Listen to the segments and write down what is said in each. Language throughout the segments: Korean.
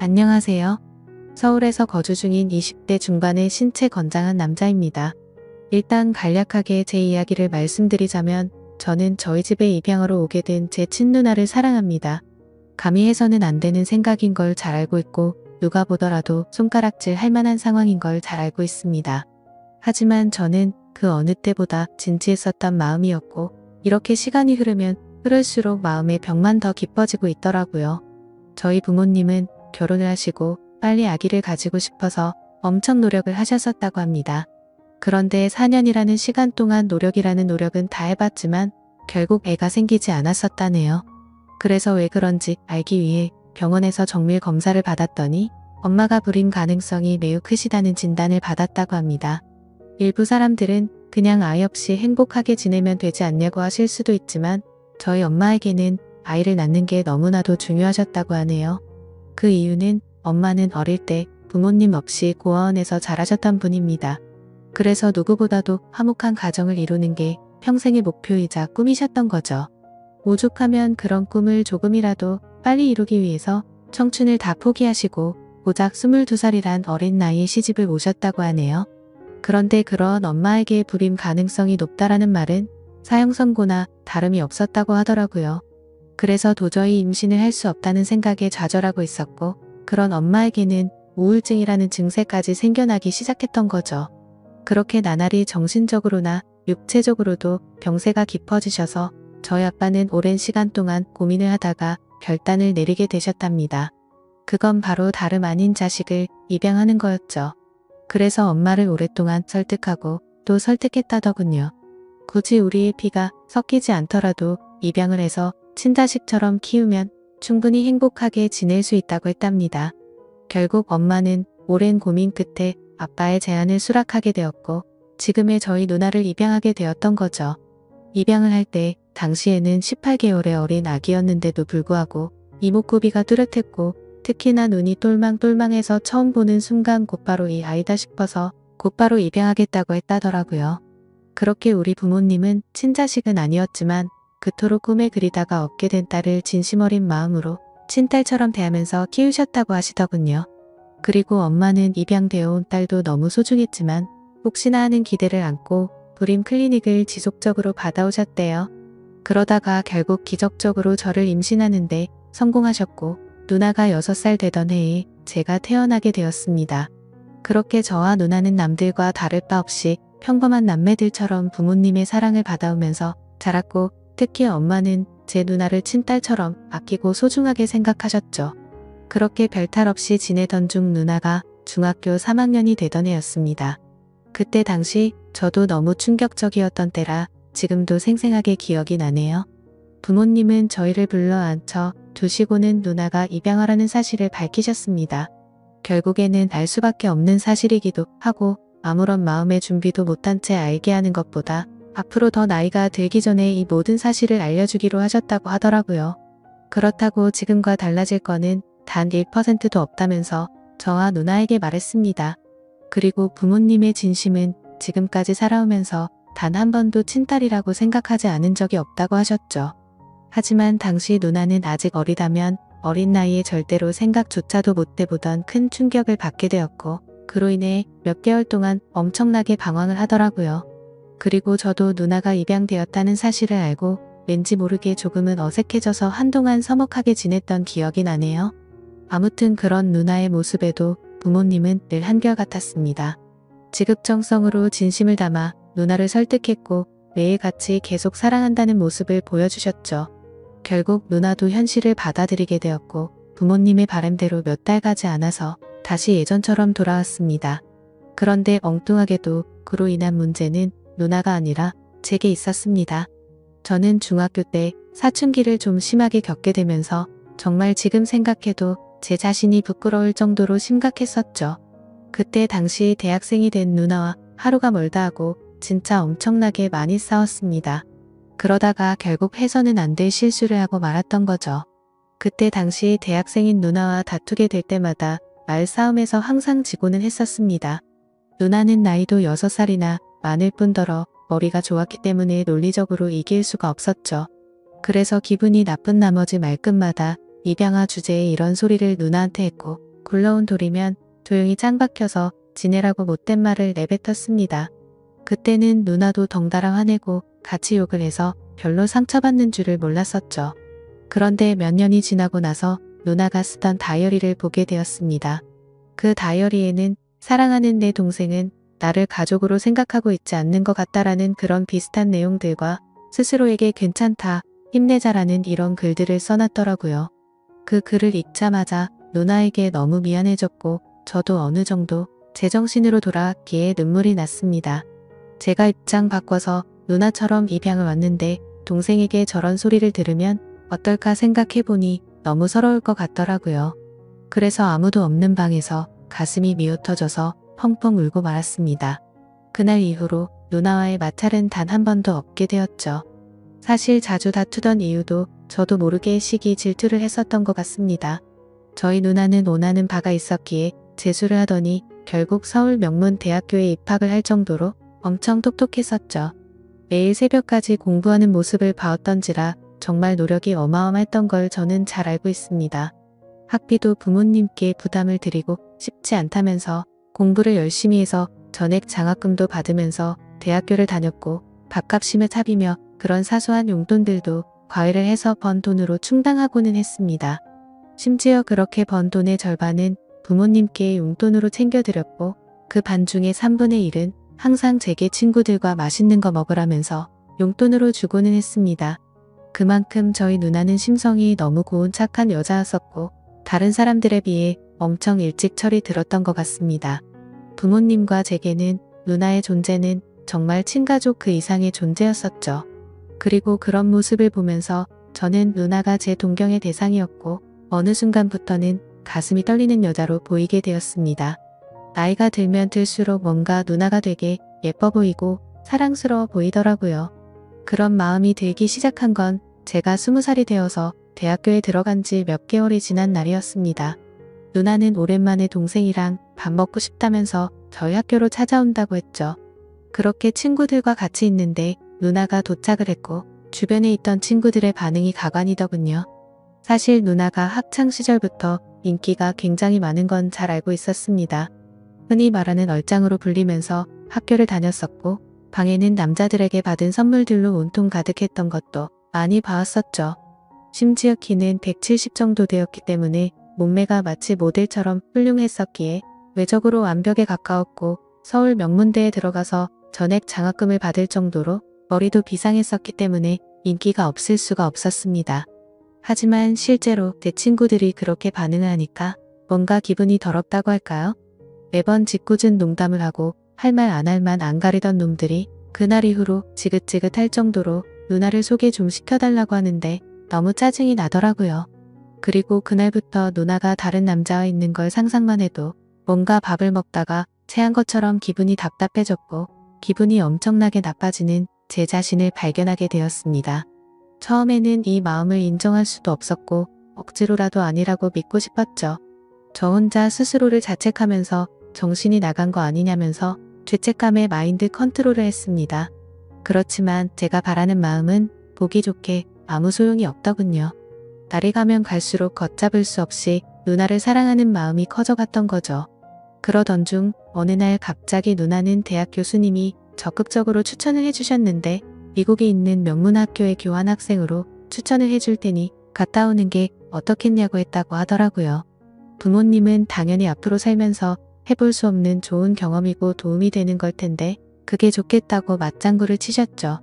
안녕하세요. 서울에서 거주 중인 20대 중반의 신체 건장한 남자입니다. 일단 간략하게 제 이야기를 말씀드리자면 저는 저희 집에 입양하러 오게 된 제 친누나를 사랑합니다. 감히 해서는 안 되는 생각인 걸 잘 알고 있고 누가 보더라도 손가락질 할 만한 상황인 걸 잘 알고 있습니다. 하지만 저는 그 어느 때보다 진지했었던 마음이었고 이렇게 시간이 흐르면 흐를수록 마음의 벽만 더 깊어지고 있더라고요. 저희 부모님은 결혼을 하시고 빨리 아기를 가지고 싶어서 엄청 노력을 하셨었다고 합니다. 그런데 4년이라는 시간 동안 노력이라는 노력은 다 해봤지만 결국 애가 생기지 않았었다네요. 그래서 왜 그런지 알기 위해 병원에서 정밀 검사를 받았더니 엄마가 불임 가능성이 매우 크시다는 진단을 받았다고 합니다. 일부 사람들은 그냥 아이 없이 행복하게 지내면 되지 않냐고 하실 수도 있지만 저희 엄마에게는 아이를 낳는 게 너무나도 중요하셨다고 하네요. 그 이유는 엄마는 어릴 때 부모님 없이 고아원에서 자라셨던 분입니다. 그래서 누구보다도 화목한 가정을 이루는 게 평생의 목표이자 꿈이셨던 거죠. 오죽하면 그런 꿈을 조금이라도 빨리 이루기 위해서 청춘을 다 포기하시고 고작 22살이란 어린 나이에 시집을 오셨다고 하네요. 그런데 그런 엄마에게 불임 가능성이 높다라는 말은 사형 선고나 다름이 없었다고 하더라고요. 그래서 도저히 임신을 할 수 없다는 생각에 좌절하고 있었고 그런 엄마에게는 우울증이라는 증세까지 생겨나기 시작했던 거죠. 그렇게 나날이 정신적으로나 육체적으로도 병세가 깊어지셔서 저희 아빠는 오랜 시간 동안 고민을 하다가 결단을 내리게 되셨답니다. 그건 바로 다름 아닌 자식을 입양하는 거였죠. 그래서 엄마를 오랫동안 설득하고 또 설득했다더군요. 굳이 우리의 피가 섞이지 않더라도 입양을 해서 친자식처럼 키우면 충분히 행복하게 지낼 수 있다고 했답니다. 결국 엄마는 오랜 고민 끝에 아빠의 제안을 수락하게 되었고 지금의 저희 누나를 입양하게 되었던 거죠. 입양을 할 때 당시에는 18개월의 어린 아기였는데도 불구하고 이목구비가 뚜렷했고 특히나 눈이 똘망똘망해서 처음 보는 순간 곧바로 이 아이다 싶어서 곧바로 입양하겠다고 했다더라고요. 그렇게 우리 부모님은 친자식은 아니었지만 그토록 꿈에 그리다가 얻게 된 딸을 진심 어린 마음으로 친딸처럼 대하면서 키우셨다고 하시더군요. 그리고 엄마는 입양되어 온 딸도 너무 소중했지만 혹시나 하는 기대를 안고 불임 클리닉을 지속적으로 받아오셨대요. 그러다가 결국 기적적으로 저를 임신하는데 성공하셨고 누나가 6살 되던 해에 제가 태어나게 되었습니다. 그렇게 저와 누나는 남들과 다를 바 없이 평범한 남매들처럼 부모님의 사랑을 받아오면서 자랐고 특히 엄마는 제 누나를 친딸처럼 아끼고 소중하게 생각하셨죠. 그렇게 별탈 없이 지내던 중 누나가 중학교 3학년이 되던 해였습니다. 그때 당시 저도 너무 충격적이었던 때라 지금도 생생하게 기억이 나네요. 부모님은 저희를 불러 앉혀 두시고는 누나가 입양하라는 사실을 밝히셨습니다. 결국에는 알 수밖에 없는 사실이기도 하고 아무런 마음의 준비도 못한 채 알게 하는 것보다 앞으로 더 나이가 들기 전에 이 모든 사실을 알려주기로 하셨다고 하더라고요. 그렇다고 지금과 달라질 거는 단 1%도 없다면서 저와 누나에게 말했습니다. 그리고 부모님의 진심은 지금까지 살아오면서 단 한 번도 친딸이라고 생각하지 않은 적이 없다고 하셨죠. 하지만 당시 누나는 아직 어리다면 어린 나이에 절대로 생각조차도 못 해보던 큰 충격을 받게 되었고 그로 인해 몇 개월 동안 엄청나게 방황을 하더라고요. 그리고 저도 누나가 입양되었다는 사실을 알고 왠지 모르게 조금은 어색해져서 한동안 서먹하게 지냈던 기억이 나네요. 아무튼 그런 누나의 모습에도 부모님은 늘 한결같았습니다. 지극정성으로 진심을 담아 누나를 설득했고 매일같이 계속 사랑한다는 모습을 보여주셨죠. 결국 누나도 현실을 받아들이게 되었고 부모님의 바람대로 몇 달 가지 않아서 다시 예전처럼 돌아왔습니다. 그런데 엉뚱하게도 그로 인한 문제는 누나가 아니라 제게 있었습니다. 저는 중학교 때 사춘기를 좀 심하게 겪게 되면서 정말 지금 생각해도 제 자신이 부끄러울 정도로 심각했었죠. 그때 당시 대학생이 된 누나와 하루가 멀다 하고 진짜 엄청나게 많이 싸웠습니다. 그러다가 결국 해서는 안 될 실수를 하고 말았던 거죠. 그때 당시 대학생인 누나와 다투게 될 때마다 말싸움에서 항상 지고는 했었습니다. 누나는 나이도 6살이나 많을 뿐더러 머리가 좋았기 때문에 논리적으로 이길 수가 없었죠. 그래서 기분이 나쁜 나머지 말끝마다 입양아 주제에 이런 소리를 누나한테 했고 굴러온 돌이면 조용히 짱 박혀서 지내라고 못된 말을 내뱉었습니다. 그때는 누나도 덩달아 화내고 같이 욕을 해서 별로 상처받는 줄을 몰랐었죠. 그런데 몇 년이 지나고 나서 누나가 쓰던 다이어리를 보게 되었습니다. 그 다이어리에는 사랑하는 내 동생은 나를 가족으로 생각하고 있지 않는 것 같다라는 그런 비슷한 내용들과 스스로에게 괜찮다, 힘내자라는 이런 글들을 써놨더라고요. 그 글을 읽자마자 누나에게 너무 미안해졌고 저도 어느 정도 제정신으로 돌아왔기에 눈물이 났습니다. 제가 입장 바꿔서 누나처럼 입양을 왔는데 동생에게 저런 소리를 들으면 어떨까 생각해보니 너무 서러울 것 같더라고요. 그래서 아무도 없는 방에서 가슴이 미어터져서 펑펑 울고 말았습니다. 그날 이후로 누나와의 마찰은 단 한 번도 없게 되었죠. 사실 자주 다투던 이유도 저도 모르게 시기 질투를 했었던 것 같습니다. 저희 누나는 원하는 바가 있었기에 재수를 하더니 결국 서울 명문대학교에 입학을 할 정도로 엄청 똑똑했었죠. 매일 새벽까지 공부하는 모습을 봐왔던지라 정말 노력이 어마어마했던 걸 저는 잘 알고 있습니다. 학비도 부모님께 부담을 드리고 싶지 않다면서 공부를 열심히 해서 전액 장학금도 받으면서 대학교를 다녔고 밥값이며 차비며 그런 사소한 용돈들도 과외를 해서 번 돈으로 충당하고는 했습니다. 심지어 그렇게 번 돈의 절반은 부모님께 용돈으로 챙겨드렸고 그 반중의 3분의 1은 항상 제게 친구들과 맛있는 거 먹으라면서 용돈으로 주고는 했습니다. 그만큼 저희 누나는 심성이 너무 고운 착한 여자였었고 다른 사람들에 비해 엄청 일찍 철이 들었던 것 같습니다. 부모님과 제게는 누나의 존재는 정말 친가족 그 이상의 존재였었죠. 그리고 그런 모습을 보면서 저는 누나가 제 동경의 대상이었고 어느 순간부터는 가슴이 떨리는 여자로 보이게 되었습니다. 나이가 들면 들수록 뭔가 누나가 되게 예뻐 보이고 사랑스러워 보이더라고요. 그런 마음이 들기 시작한 건 제가 20살이 되어서 대학교에 들어간 지 몇 개월이 지난 날이었습니다. 누나는 오랜만에 동생이랑 밥 먹고 싶다면서 저희 학교로 찾아온다고 했죠. 그렇게 친구들과 같이 있는데 누나가 도착을 했고 주변에 있던 친구들의 반응이 가관이더군요. 사실 누나가 학창시절부터 인기가 굉장히 많은 건 잘 알고 있었습니다. 흔히 말하는 얼짱으로 불리면서 학교를 다녔었고 방에는 남자들에게 받은 선물들로 온통 가득했던 것도 많이 봐왔었죠. 심지어 키는 170 정도 되었기 때문에 몸매가 마치 모델처럼 훌륭했었기에 외적으로 완벽에 가까웠고 서울 명문대에 들어가서 전액 장학금을 받을 정도로 머리도 비상했었기 때문에 인기가 없을 수가 없었습니다. 하지만 실제로 제 친구들이 그렇게 반응을 하니까 뭔가 기분이 더럽다고 할까요? 매번 짓궂은 농담을 하고 할 말 안 할 만 안 가리던 놈들이 그날 이후로 지긋지긋할 정도로 누나를 소개 좀 시켜달라고 하는데 너무 짜증이 나더라고요. 그리고 그날부터 누나가 다른 남자와 있는 걸 상상만 해도 뭔가 밥을 먹다가 체한 것처럼 기분이 답답해졌고 기분이 엄청나게 나빠지는 제 자신을 발견하게 되었습니다. 처음에는 이 마음을 인정할 수도 없었고 억지로라도 아니라고 믿고 싶었죠. 저 혼자 스스로를 자책하면서 정신이 나간 거 아니냐면서 죄책감에 마인드 컨트롤을 했습니다. 그렇지만 제가 바라는 마음은 보기 좋게 아무 소용이 없더군요. 날이 가면 갈수록 걷잡을 수 없이 누나를 사랑하는 마음이 커져갔던 거죠. 그러던 중 어느 날 갑자기 누나는 대학 교수님이 적극적으로 추천을 해주셨는데 미국에 있는 명문학교의 교환학생으로 추천을 해줄 테니 갔다 오는 게 어떻겠냐고 했다고 하더라고요. 부모님은 당연히 앞으로 살면서 해볼 수 없는 좋은 경험이고 도움이 되는 걸 텐데 그게 좋겠다고 맞장구를 치셨죠.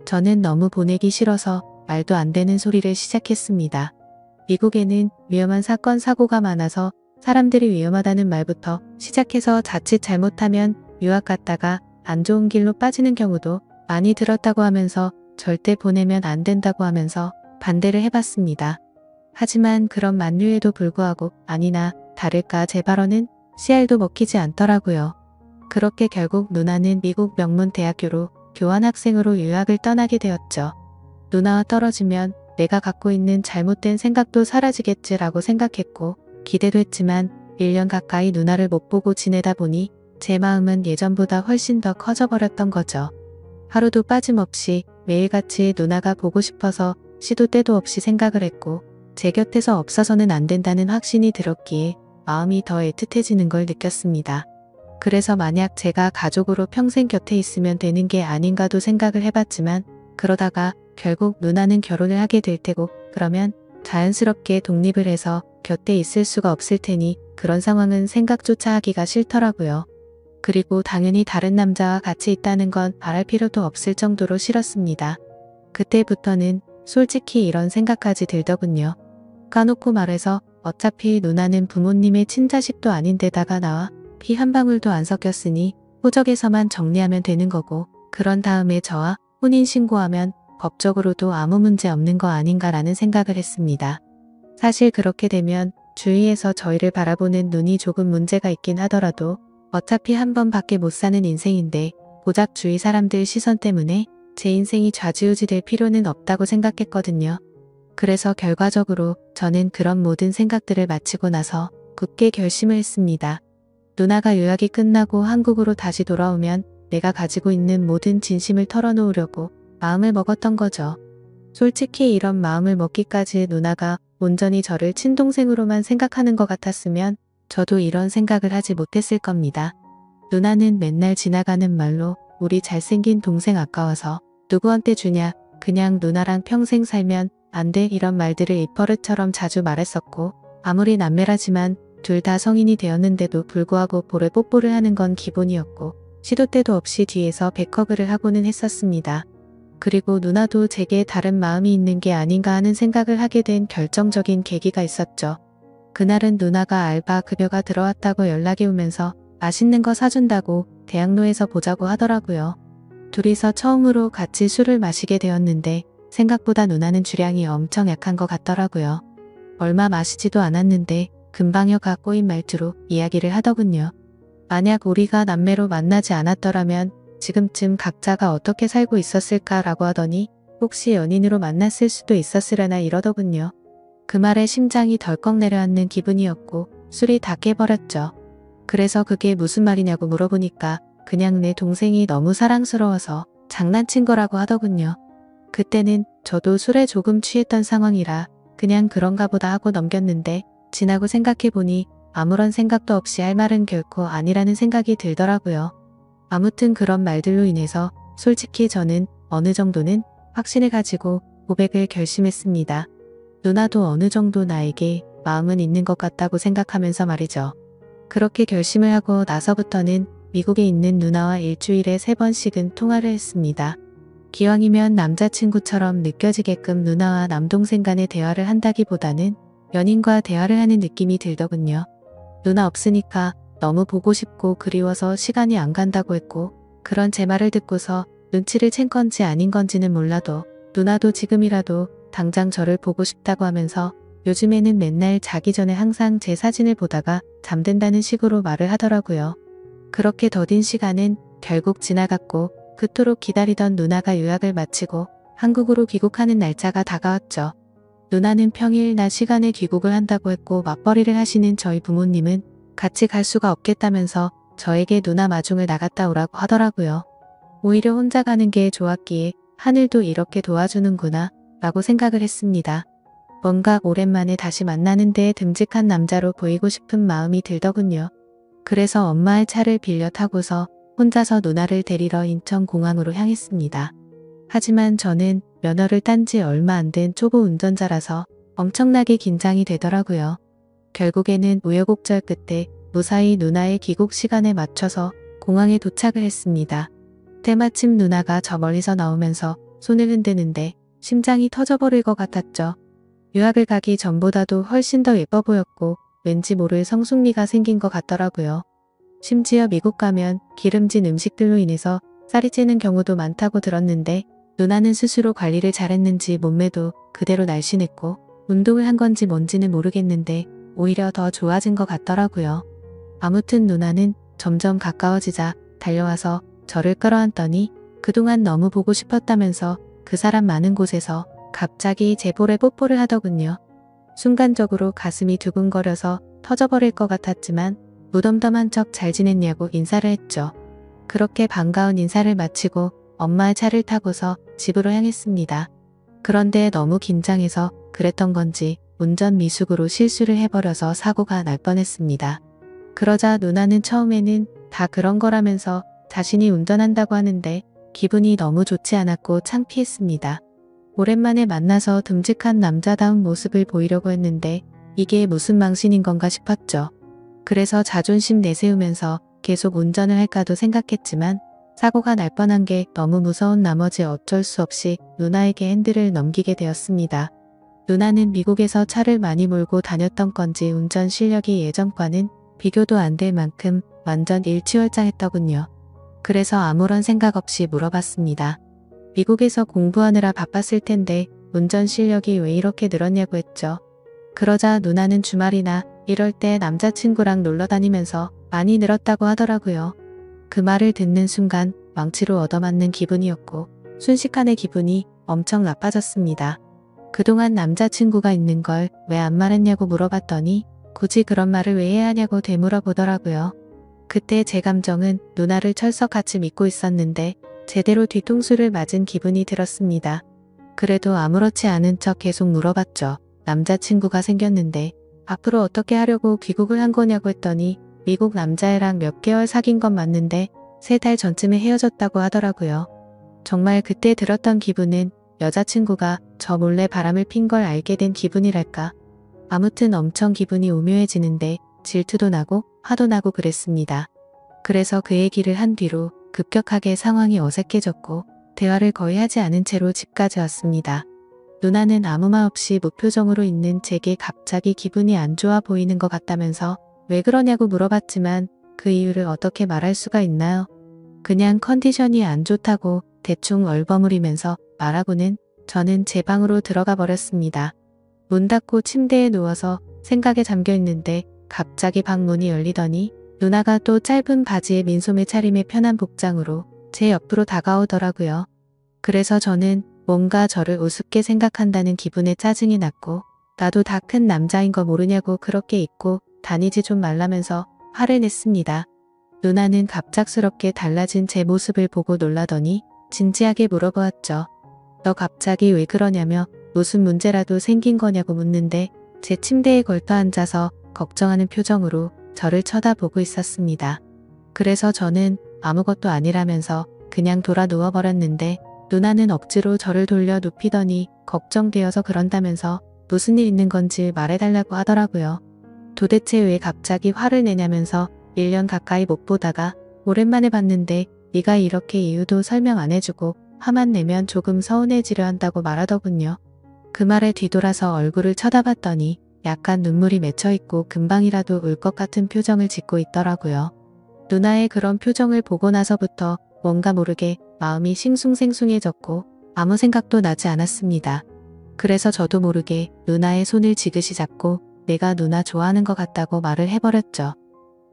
저는 너무 보내기 싫어서 말도 안 되는 소리를 시작했습니다. 미국에는 위험한 사건 사고가 많아서 사람들이 위험하다는 말부터 시작해서 자칫 잘못하면 유학 갔다가 안 좋은 길로 빠지는 경우도 많이 들었다고 하면서 절대 보내면 안 된다고 하면서 반대를 해봤습니다. 하지만 그런 만류에도 불구하고 아니나 다를까 제 발언은 씨알도 먹히지 않더라고요. 그렇게 결국 누나는 미국 명문대학교로 교환학생으로 유학을 떠나게 되었죠. 누나와 떨어지면 내가 갖고 있는 잘못된 생각도 사라지겠지라고 생각했고 기대도 했지만 1년 가까이 누나를 못 보고 지내다 보니 제 마음은 예전보다 훨씬 더 커져버렸던 거죠. 하루도 빠짐없이 매일같이 누나가 보고 싶어서 시도 때도 없이 생각을 했고 제 곁에서 없어서는 안 된다는 확신이 들었기에 마음이 더 애틋해지는 걸 느꼈습니다. 그래서 만약 제가 가족으로 평생 곁에 있으면 되는 게 아닌가도 생각을 해봤지만 그러다가 결국 누나는 결혼을 하게 될 테고 그러면 자연스럽게 독립을 해서 곁에 있을 수가 없을 테니 그런 상황은 생각조차 하기가 싫더라고요. 그리고 당연히 다른 남자와 같이 있다는 건 바랄 필요도 없을 정도로 싫었습니다. 그때부터는 솔직히 이런 생각까지 들더군요. 까놓고 말해서 어차피 누나는 부모님의 친자식도 아닌데다가 나와 피 한 방울도 안 섞였으니 호적에서만 정리하면 되는 거고 그런 다음에 저와 혼인신고하면 법적으로도 아무 문제 없는 거 아닌가라는 생각을 했습니다. 사실 그렇게 되면 주위에서 저희를 바라보는 눈이 조금 문제가 있긴 하더라도 어차피 한 번밖에 못 사는 인생인데 고작 주위 사람들 시선 때문에 제 인생이 좌지우지 될 필요는 없다고 생각했거든요. 그래서 결과적으로 저는 그런 모든 생각들을 마치고 나서 굳게 결심을 했습니다. 누나가 유학이 끝나고 한국으로 다시 돌아오면 내가 가지고 있는 모든 진심을 털어놓으려고 마음을 먹었던 거죠. 솔직히 이런 마음을 먹기까지 누나가 온전히 저를 친동생으로만 생각하는 것 같았으면 저도 이런 생각을 하지 못했을 겁니다. 누나는 맨날 지나가는 말로 우리 잘생긴 동생 아까워서 누구한테 주냐, 그냥 누나랑 평생 살면 안 돼 이런 말들을 입버릇처럼 자주 말했었고 아무리 남매라지만 둘 다 성인이 되었는데도 불구하고 볼에 뽀뽀를 하는 건 기본이었고 시도 때도 없이 뒤에서 백허그를 하고는 했었습니다. 그리고 누나도 제게 다른 마음이 있는 게 아닌가 하는 생각을 하게 된 결정적인 계기가 있었죠. 그날은 누나가 알바 급여가 들어왔다고 연락이 오면서 맛있는 거 사준다고 대학로에서 보자고 하더라고요. 둘이서 처음으로 같이 술을 마시게 되었는데 생각보다 누나는 주량이 엄청 약한 것 같더라고요. 얼마 마시지도 않았는데 금방여가 꼬인 말투로 이야기를 하더군요. 만약 우리가 남매로 만나지 않았더라면 지금쯤 각자가 어떻게 살고 있었을까라고 하더니 혹시 연인으로 만났을 수도 있었으려나 이러더군요. 그 말에 심장이 덜컥 내려앉는 기분이었고 술이 다 깨버렸죠. 그래서 그게 무슨 말이냐고 물어보니까 그냥 내 동생이 너무 사랑스러워서 장난친 거라고 하더군요. 그때는 저도 술에 조금 취했던 상황이라 그냥 그런가 보다 하고 넘겼는데 지나고 생각해보니 아무런 생각도 없이 할 말은 결코 아니라는 생각이 들더라고요. 아무튼 그런 말들로 인해서 솔직히 저는 어느 정도는 확신을 가지고 고백을 결심했습니다. 누나도 어느 정도 나에게 마음은 있는 것 같다고 생각하면서 말이죠. 그렇게 결심을 하고 나서부터는 미국에 있는 누나와 일주일에 3번씩은 통화를 했습니다. 기왕이면 남자친구처럼 느껴지게끔 누나와 남동생 간의 대화를 한다기보다는 연인과 대화를 하는 느낌이 들더군요. 누나 없으니까 너무 보고 싶고 그리워서 시간이 안 간다고 했고 그런 제 말을 듣고서 눈치를 챈 건지 아닌 건지는 몰라도 누나도 지금이라도 당장 저를 보고 싶다고 하면서 요즘에는 맨날 자기 전에 항상 제 사진을 보다가 잠든다는 식으로 말을 하더라고요. 그렇게 더딘 시간은 결국 지나갔고 그토록 기다리던 누나가 유학을 마치고 한국으로 귀국하는 날짜가 다가왔죠. 누나는 평일 낮 시간에 귀국을 한다고 했고 맞벌이를 하시는 저희 부모님은 같이 갈 수가 없겠다면서 저에게 누나 마중을 나갔다 오라고 하더라고요. 오히려 혼자 가는 게 좋았기에 하늘도 이렇게 도와주는구나 라고 생각을 했습니다. 뭔가 오랜만에 다시 만나는데 듬직한 남자로 보이고 싶은 마음이 들더군요. 그래서 엄마의 차를 빌려 타고서 혼자서 누나를 데리러 인천공항으로 향했습니다. 하지만 저는 면허를 딴 지 얼마 안 된 초보 운전자라서 엄청나게 긴장이 되더라고요. 결국에는 우여곡절 끝에 무사히 누나의 귀국 시간에 맞춰서 공항에 도착을 했습니다. 때마침 누나가 저 멀리서 나오면서 손을 흔드는데 심장이 터져버릴 것 같았죠. 유학을 가기 전보다도 훨씬 더 예뻐 보였고 왠지 모를 성숙미가 생긴 것 같더라고요. 심지어 미국 가면 기름진 음식들로 인해서 살이 찌는 경우도 많다고 들었는데 누나는 스스로 관리를 잘했는지 몸매도 그대로 날씬했고 운동을 한 건지 뭔지는 모르겠는데 오히려 더 좋아진 것 같더라고요. 아무튼 누나는 점점 가까워지자 달려와서 저를 끌어안더니 그동안 너무 보고 싶었다면서 그 사람 많은 곳에서 갑자기 제 볼에 뽀뽀를 하더군요. 순간적으로 가슴이 두근거려서 터져버릴 것 같았지만 무덤덤한 척 잘 지냈냐고 인사를 했죠. 그렇게 반가운 인사를 마치고 엄마의 차를 타고서 집으로 향했습니다. 그런데 너무 긴장해서 그랬던 건지 운전 미숙으로 실수를 해버려서 사고가 날 뻔했습니다. 그러자 누나는 처음에는 다 그런 거라면서 자신이 운전한다고 하는데 기분이 너무 좋지 않았고 창피했습니다. 오랜만에 만나서 듬직한 남자다운 모습을 보이려고 했는데 이게 무슨 망신인 건가 싶었죠. 그래서 자존심 내세우면서 계속 운전을 할까도 생각했지만 사고가 날 뻔한 게 너무 무서운 나머지 어쩔 수 없이 누나에게 핸들을 넘기게 되었습니다. 누나는 미국에서 차를 많이 몰고 다녔던 건지 운전 실력이 예전과는 비교도 안 될 만큼 완전 일취월장했더군요. 그래서 아무런 생각 없이 물어봤습니다. 미국에서 공부하느라 바빴을 텐데 운전 실력이 왜 이렇게 늘었냐고 했죠. 그러자 누나는 주말이나 이럴 때 남자친구랑 놀러 다니면서 많이 늘었다고 하더라고요. 그 말을 듣는 순간 망치로 얻어맞는 기분이었고 순식간에 기분이 엄청 나빠졌습니다. 그동안 남자친구가 있는 걸 왜 안 말했냐고 물어봤더니 굳이 그런 말을 왜 해야 하냐고 되물어보더라고요. 그때 제 감정은 누나를 철석같이 믿고 있었는데 제대로 뒤통수를 맞은 기분이 들었습니다. 그래도 아무렇지 않은 척 계속 물어봤죠. 남자친구가 생겼는데 앞으로 어떻게 하려고 귀국을 한 거냐고 했더니 미국 남자애랑 몇 개월 사귄 건 맞는데 3달 전쯤에 헤어졌다고 하더라고요. 정말 그때 들었던 기분은 여자친구가 저 몰래 바람을 핀 걸 알게 된 기분이랄까. 아무튼 엄청 기분이 오묘해지는데 질투도 나고 화도 나고 그랬습니다. 그래서 그 얘기를 한 뒤로 급격하게 상황이 어색해졌고 대화를 거의 하지 않은 채로 집까지 왔습니다. 누나는 아무 말 없이 무표정으로 있는 제게 갑자기 기분이 안 좋아 보이는 것 같다면서 왜 그러냐고 물어봤지만 그 이유를 어떻게 말할 수가 있나요? 그냥 컨디션이 안 좋다고 대충 얼버무리면서 말하고는 저는 제 방으로 들어가 버렸습니다. 문 닫고 침대에 누워서 생각에 잠겨 있는데 갑자기 방문이 열리더니 누나가 또 짧은 바지에 민소매 차림의 편한 복장으로 제 옆으로 다가오더라고요. 그래서 저는 뭔가 저를 우습게 생각한다는 기분에 짜증이 났고 나도 다 큰 남자인 거 모르냐고 그렇게 입고 다니지 좀 말라면서 화를 냈습니다. 누나는 갑작스럽게 달라진 제 모습을 보고 놀라더니 진지하게 물어보았죠. 너 갑자기 왜 그러냐며 무슨 문제라도 생긴 거냐고 묻는데 제 침대에 걸터 앉아서 걱정하는 표정으로 저를 쳐다보고 있었습니다. 그래서 저는 아무것도 아니라면서 그냥 돌아 누워버렸는데 누나는 억지로 저를 돌려 눕히더니 걱정되어서 그런다면서 무슨 일 있는 건지 말해달라고 하더라고요. 도대체 왜 갑자기 화를 내냐면서 1년 가까이 못 보다가 오랜만에 봤는데 네가 이렇게 이유도 설명 안 해주고 화만 내면 조금 서운해지려 한다고 말하더군요. 그 말에 뒤돌아서 얼굴을 쳐다봤더니 약간 눈물이 맺혀있고 금방이라도 울 것 같은 표정을 짓고 있더라고요. 누나의 그런 표정을 보고 나서부터 뭔가 모르게 마음이 싱숭생숭해졌고 아무 생각도 나지 않았습니다. 그래서 저도 모르게 누나의 손을 지그시 잡고 내가 누나 좋아하는 것 같다고 말을 해버렸죠.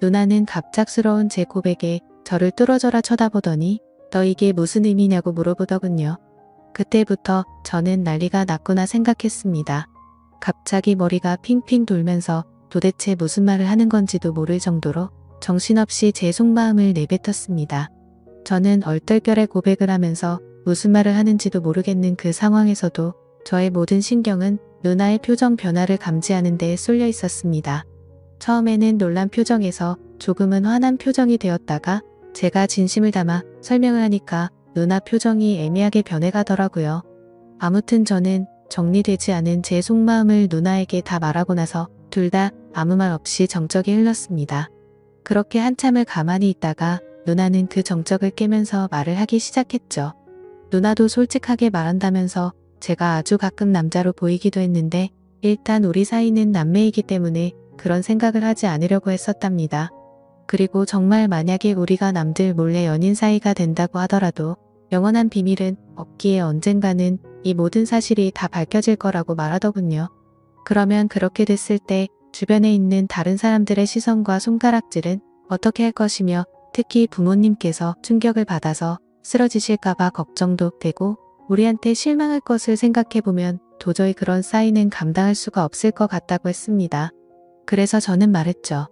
누나는 갑작스러운 제 고백에 저를 뚫어져라 쳐다보더니 너 이게 무슨 의미냐고 물어보더군요. 그때부터 저는 난리가 났구나 생각했습니다. 갑자기 머리가 핑핑 돌면서 도대체 무슨 말을 하는 건지도 모를 정도로 정신없이 제 속마음을 내뱉었습니다. 저는 얼떨결에 고백을 하면서 무슨 말을 하는지도 모르겠는 그 상황에서도 저의 모든 신경은 누나의 표정 변화를 감지하는 데에 쏠려 있었습니다. 처음에는 놀란 표정에서 조금은 화난 표정이 되었다가 제가 진심을 담아 설명을 하니까 누나 표정이 애매하게 변해가더라고요. 아무튼 저는 정리되지 않은 제 속마음을 누나에게 다 말하고 나서 둘 다 아무 말 없이 정적이 흘렀습니다. 그렇게 한참을 가만히 있다가 누나는 그 정적을 깨면서 말을 하기 시작했죠. 누나도 솔직하게 말한다면서 제가 아주 가끔 남자로 보이기도 했는데 일단 우리 사이는 남매이기 때문에 그런 생각을 하지 않으려고 했었답니다. 그리고 정말 만약에 우리가 남들 몰래 연인 사이가 된다고 하더라도 영원한 비밀은 없기에 언젠가는 이 모든 사실이 다 밝혀질 거라고 말하더군요. 그러면 그렇게 됐을 때 주변에 있는 다른 사람들의 시선과 손가락질은 어떻게 할 것이며 특히 부모님께서 충격을 받아서 쓰러지실까봐 걱정도 되고 우리한테 실망할 것을 생각해보면 도저히 그런 사이는 감당할 수가 없을 것 같다고 했습니다. 그래서 저는 말했죠.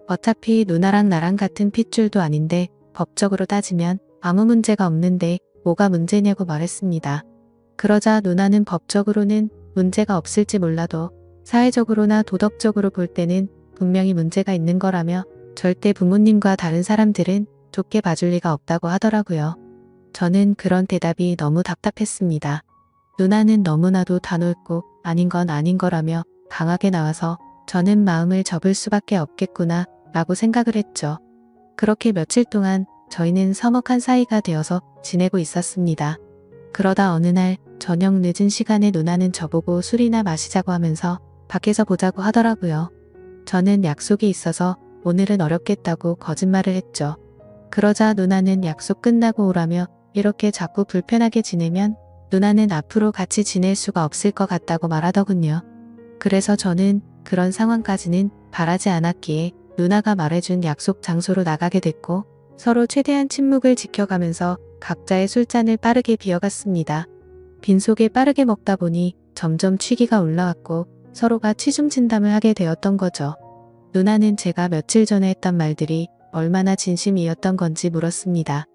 어차피 누나랑 나랑 같은 핏줄도 아닌데 법적으로 따지면 아무 문제가 없는데 뭐가 문제냐고 말했습니다. 그러자 누나는 법적으로는 문제가 없을지 몰라도 사회적으로나 도덕적으로 볼 때는 분명히 문제가 있는 거라며 절대 부모님과 다른 사람들은 좋게 봐줄 리가 없다고 하더라고요. 저는 그런 대답이 너무 답답했습니다. 누나는 너무나도 다 넓고 아닌 건 아닌 거라며 강하게 나와서 저는 마음을 접을 수밖에 없겠구나 라고 생각을 했죠. 그렇게 며칠 동안 저희는 서먹한 사이가 되어서 지내고 있었습니다. 그러다 어느 날 저녁 늦은 시간에 누나는 저보고 술이나 마시자고 하면서 밖에서 보자고 하더라고요. 저는 약속이 있어서 오늘은 어렵겠다고 거짓말을 했죠. 그러자 누나는 약속 끝나고 오라며 이렇게 자꾸 불편하게 지내면 누나는 앞으로 같이 지낼 수가 없을 것 같다고 말하더군요. 그래서 저는 그런 상황까지는 바라지 않았기에 누나가 말해준 약속 장소로 나가게 됐고 서로 최대한 침묵을 지켜가면서 각자의 술잔을 빠르게 비워갔습니다. 빈속에 빠르게 먹다 보니 점점 취기가 올라왔고 서로가 취중진담을 하게 되었던 거죠. 누나는 제가 며칠 전에 했던 말들이 얼마나 진심이었던 건지 물었습니다.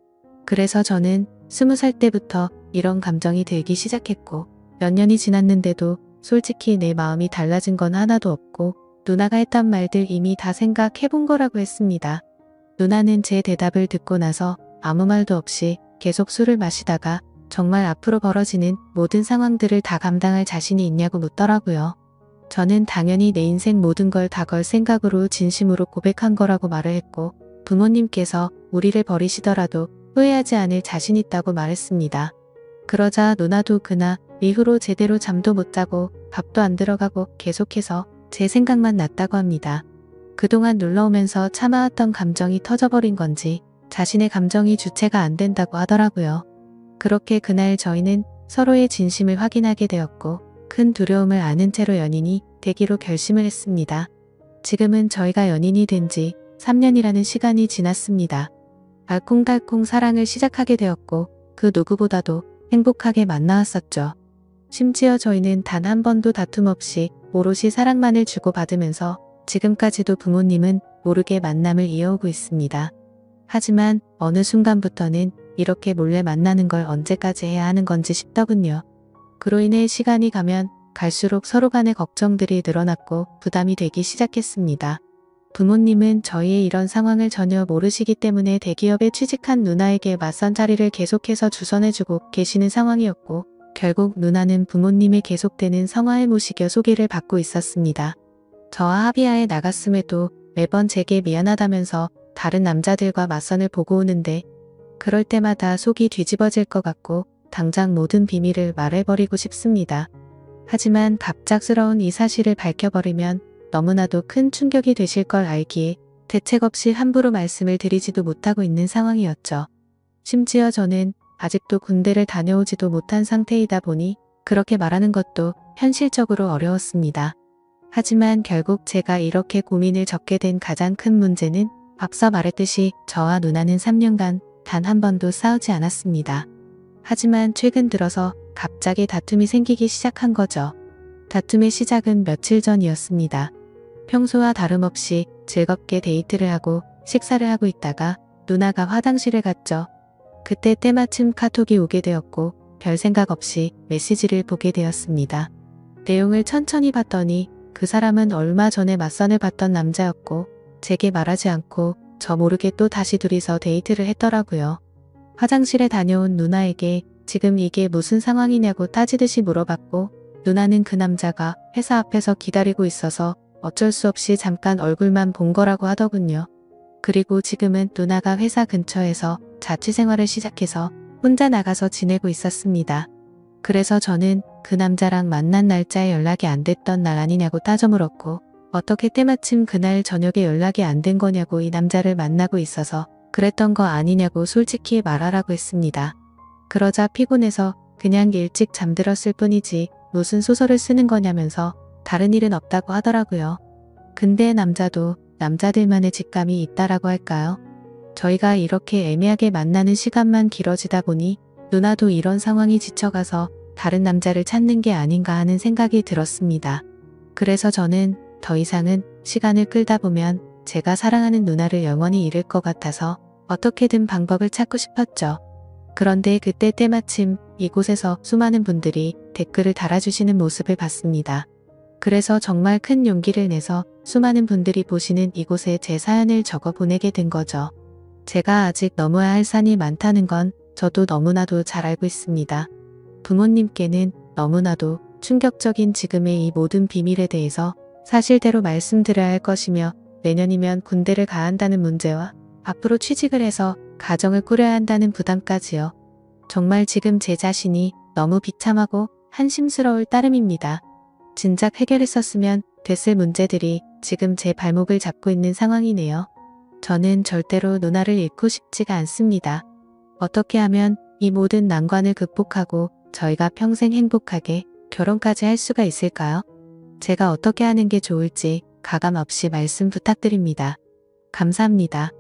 그래서 저는 20살 때부터 이런 감정이 들기 시작했고 몇 년이 지났는데도 솔직히 내 마음이 달라진 건 하나도 없고 누나가 했던 말들 이미 다 생각해본 거라고 했습니다. 누나는 제 대답을 듣고 나서 아무 말도 없이 계속 술을 마시다가 정말 앞으로 벌어지는 모든 상황들을 다 감당할 자신이 있냐고 묻더라고요. 저는 당연히 내 인생 모든 걸 다 걸 생각으로 진심으로 고백한 거라고 말을 했고 부모님께서 우리를 버리시더라도 후회하지 않을 자신 있다고 말했습니다. 그러자 누나도 그날 이후로 제대로 잠도 못 자고 밥도 안 들어가고 계속해서 제 생각만 났다고 합니다. 그동안 눌러오면서 참아왔던 감정이 터져버린 건지 자신의 감정이 주체가 안 된다고 하더라고요. 그렇게 그날 저희는 서로의 진심을 확인하게 되었고 큰 두려움을 아는 채로 연인이 되기로 결심을 했습니다. 지금은 저희가 연인이 된 지 3년이라는 시간이 지났습니다. 알콩달콩 사랑을 시작하게 되었고 그 누구보다도 행복하게 만나왔었죠. 심지어 저희는 단 한 번도 다툼 없이 오롯이 사랑만을 주고받으면서 지금까지도 부모님은 모르게 만남을 이어오고 있습니다. 하지만 어느 순간부터는 이렇게 몰래 만나는 걸 언제까지 해야 하는 건지 싶더군요. 그로 인해 시간이 가면 갈수록 서로 간의 걱정들이 늘어났고 부담이 되기 시작했습니다. 부모님은 저희의 이런 상황을 전혀 모르시기 때문에 대기업에 취직한 누나에게 맞선 자리를 계속해서 주선해주고 계시는 상황이었고 결국 누나는 부모님의 계속되는 성화에 모시겨 소개를 받고 있었습니다. 저와 합의하에 나갔음에도 매번 제게 미안하다면서 다른 남자들과 맞선을 보고 오는데 그럴 때마다 속이 뒤집어질 것 같고 당장 모든 비밀을 말해버리고 싶습니다. 하지만 갑작스러운 이 사실을 밝혀버리면 너무나도 큰 충격이 되실 걸 알기에 대책 없이 함부로 말씀을 드리지도 못하고 있는 상황이었죠. 심지어 저는 아직도 군대를 다녀오지도 못한 상태이다 보니 그렇게 말하는 것도 현실적으로 어려웠습니다. 하지만 결국 제가 이렇게 고민을 적게 된 가장 큰 문제는 앞서 말했듯이 저와 누나는 3년간 단 한 번도 싸우지 않았습니다. 하지만 최근 들어서 갑자기 다툼이 생기기 시작한 거죠. 다툼의 시작은 며칠 전이었습니다. 평소와 다름없이 즐겁게 데이트를 하고 식사를 하고 있다가 누나가 화장실을 갔죠. 그때 때마침 카톡이 오게 되었고 별 생각 없이 메시지를 보게 되었습니다. 내용을 천천히 봤더니 그 사람은 얼마 전에 맞선을 봤던 남자였고 제게 말하지 않고 저 모르게 또 다시 둘이서 데이트를 했더라고요. 화장실에 다녀온 누나에게 지금 이게 무슨 상황이냐고 따지듯이 물어봤고 누나는 그 남자가 회사 앞에서 기다리고 있어서 어쩔 수 없이 잠깐 얼굴만 본 거라고 하더군요. 그리고 지금은 누나가 회사 근처에서 자취생활을 시작해서 혼자 나가서 지내고 있었습니다. 그래서 저는 그 남자랑 만난 날짜에 연락이 안 됐던 날 아니냐고 따져 물었고 어떻게 때마침 그날 저녁에 연락이 안 된 거냐고 이 남자를 만나고 있어서 그랬던 거 아니냐고 솔직히 말하라고 했습니다. 그러자 피곤해서 그냥 일찍 잠들었을 뿐이지 무슨 소설을 쓰는 거냐면서 다른 일은 없다고 하더라고요. 근데 남자도 남자들만의 직감이 있다라고 할까요? 저희가 이렇게 애매하게 만나는 시간만 길어지다 보니 누나도 이런 상황이 지쳐가서 다른 남자를 찾는 게 아닌가 하는 생각이 들었습니다. 그래서 저는 더 이상은 시간을 끌다 보면 제가 사랑하는 누나를 영원히 잃을 것 같아서 어떻게든 방법을 찾고 싶었죠. 그런데 그때 때마침 이곳에서 수많은 분들이 댓글을 달아주시는 모습을 봤습니다. 그래서 정말 큰 용기를 내서 수많은 분들이 보시는 이곳에 제 사연을 적어 보내게 된 거죠. 제가 아직 넘어야 할 산이 많다는 건 저도 너무나도 잘 알고 있습니다. 부모님께는 너무나도 충격적인 지금의 이 모든 비밀에 대해서 사실대로 말씀드려야 할 것이며, 내년이면 군대를 가야 한다는 문제와 앞으로 취직을 해서 가정을 꾸려야 한다는 부담까지요. 정말 지금 제 자신이 너무 비참하고 한심스러울 따름입니다. 진작 해결했었으면 됐을 문제들이 지금 제 발목을 잡고 있는 상황이네요. 저는 절대로 누나를 잃고 싶지가 않습니다. 어떻게 하면 이 모든 난관을 극복하고 저희가 평생 행복하게 결혼까지 할 수가 있을까요? 제가 어떻게 하는 게 좋을지 가감 없이 말씀 부탁드립니다. 감사합니다.